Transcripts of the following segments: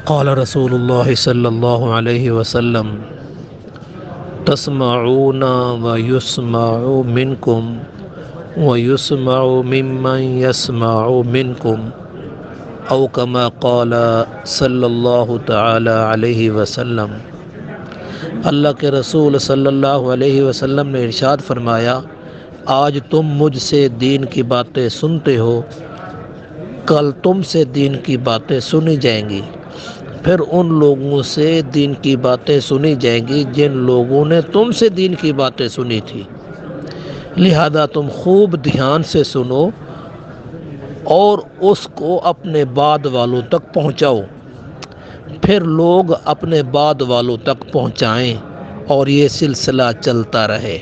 قال رسول اللہ صلی اللہ علیہ وسلم تسمعون ويسمع منكم ويسمع ممن يسمع منكم او كما قال صلی اللہ تعالی علیہ وسلم۔ اللہ کے رسول صلی اللہ علیہ وسلم نے ارشاد فرمایا، آج تم مجھ سے دین کی باتیں سنتے ہو، کل تم سے دین کی باتیں سنی جائیں گی، پھر ان لوگوں سے دین کی باتیں سنی جائیں گی جن لوگوں نے تم سے دین کی باتیں سنی تھی، لہذا تم خوب دھیان سے سنو اور اس کو اپنے بعد والوں تک پہنچاؤ، پھر لوگ اپنے بعد والوں تک پہنچائیں اور یہ سلسلہ چلتا رہے۔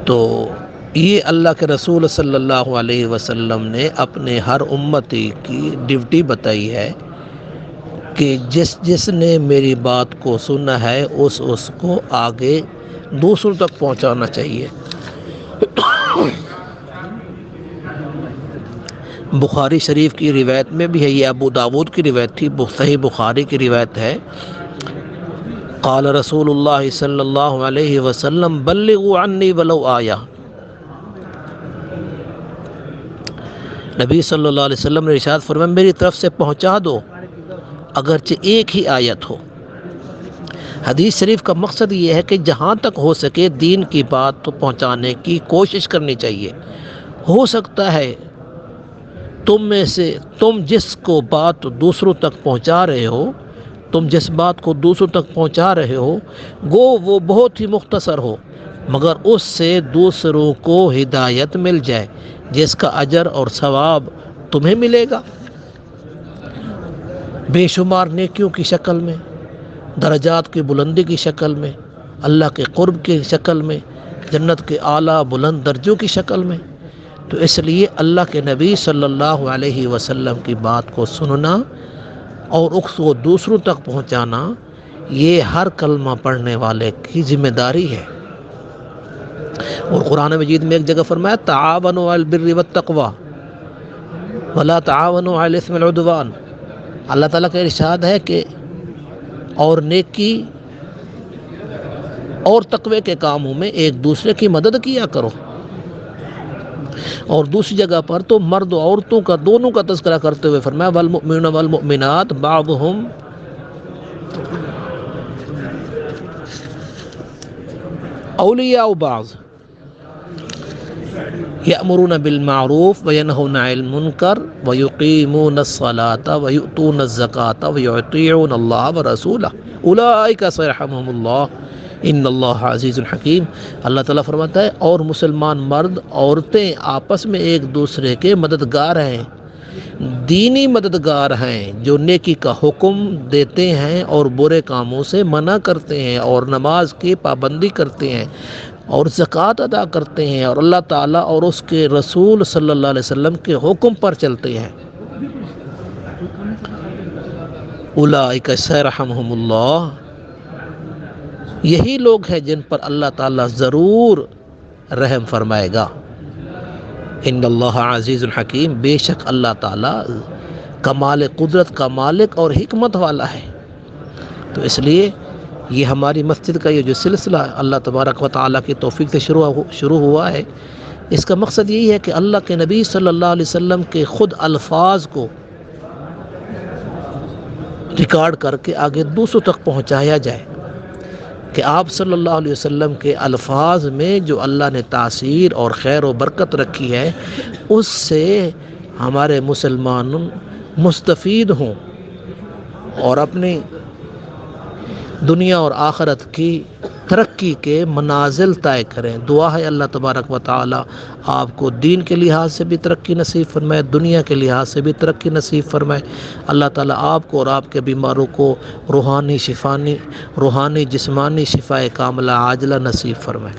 تو یہ اللہ کے رسول صلی اللہ علیہ وسلم نے اپنے ہر امتی کی ڈیوٹی بتائی ہے کہ جس نے میری بات کو سنا ہے اس کو آگے دوسروں تک پہنچانا چاہیے۔ بخاری شریف کی روایت میں بھی ہے، یہ ابو داود کی روایت تھی، صحیح بخاری کی روایت ہے، قال رسول اللہ صلی اللہ علیہ وسلم بلغوا عنی ولو آیہ۔ نبی صلی اللہ علیہ وسلم نے ارشاد فرمایا، میری طرف سے پہنچا دو اگرچہ ایک ہی آیت ہو۔ حدیث شریف کا مقصد یہ ہے کہ جہاں تک ہو سکے دین کی بات پہنچانے کی کوشش کرنی چاہیے۔ ہو سکتا ہے تم جس کو بات دوسروں تک پہنچا رہے ہو، تم جس بات کو دوسروں تک پہنچا رہے ہو وہ بہت ہی مختصر ہو، مگر اس سے دوسروں کو ہدایت مل جائے جس کا اجر اور ثواب تمہیں ملے گا، بے شمار نیکیوں کی شکل میں، درجات کی بلندی کی شکل میں، اللہ کے قرب کی شکل میں، جنت کے اعلیٰ بلند درجوں کی شکل میں۔ تو اس لیے اللہ کے نبی صلی اللہ علیہ وسلم کی بات کو سننا اور اس کو دوسروں تک پہنچانا یہ ہر کلمہ پڑھنے والے کی ذمہ داری ہے۔ اور قرآن مجید میں ایک جگہ فرمایا، تعاونوا علی البر والتقوی ولا تعاونوا علی الاثم والعدوان۔ اللہ تعالیٰ کا ارشاد ہے کہ اور نیکی اور تقوی کے کاموں میں ایک دوسرے کی مدد کیا کرو۔ اور دوسری جگہ پر تو مرد و عورتوں کا دونوں کا تذکرہ کرتے ہوئے فرمایا، والمؤمنون والمؤمنات بعضهم اولیاء بعض یأمرون بالمعروف وینہون عن المنکر ویقیمون الصلاة ویؤتون الزکاة ویطیعون اللہ ورسولہ اولئک سیرحمهم اللہ ان اللہ عزیز الحکیم۔ اللہ تعالیٰ فرماتا ہے، اور مسلمان مرد عورتیں آپس میں ایک دوسرے کے مددگار ہیں، دینی مددگار ہیں، جو نیکی کا حکم دیتے ہیں اور برے کاموں سے منع کرتے ہیں، اور نماز کی پابندی کرتے ہیں، اور زکوٰۃ ادا کرتے ہیں، اور اللہ تعالیٰ اور اس کے رسول صلی اللہ علیہ وسلم کے حکم پر چلتے ہیں۔ اولئک سیرحمهم اللہ، یہی لوگ ہیں جن پر اللہ تعالیٰ ضرور رحم فرمائے گا۔ ان اللہ عزیز الحکیم، بے شک اللہ تعالیٰ کمال قدرت کا مالک اور حکمت والا ہے۔ تو اس لیے یہ ہماری مسجد کا یہ جو سلسلہ اللہ تبارک و تعالیٰ کی توفیق سے شروع ہوا ہے، اس کا مقصد یہی ہے کہ اللہ کے نبی صلی اللہ علیہ وسلم کے خود الفاظ کو ریکارڈ کر کے آگے دوسروں تک پہنچایا جائے، کہ آپ صلی اللہ علیہ وسلم کے الفاظ میں جو اللہ نے تاثیر اور خیر و برکت رکھی ہے، اس سے ہمارے مسلمان مستفید ہوں اور اپنی دنیا اور آخرت کی ترقی کے منازل طے کریں۔ دعا ہے اللہ تبارک و تعالی آپ کو دین کے لحاظ سے بھی ترقی نصیب فرمائے، دنیا کے لحاظ سے بھی ترقی نصیب فرمائے۔ اللہ تعالیٰ آپ کو اور آپ کے بیماروں کو روحانی جسمانی شفائے کاملہ عاجلہ نصیب فرمائے۔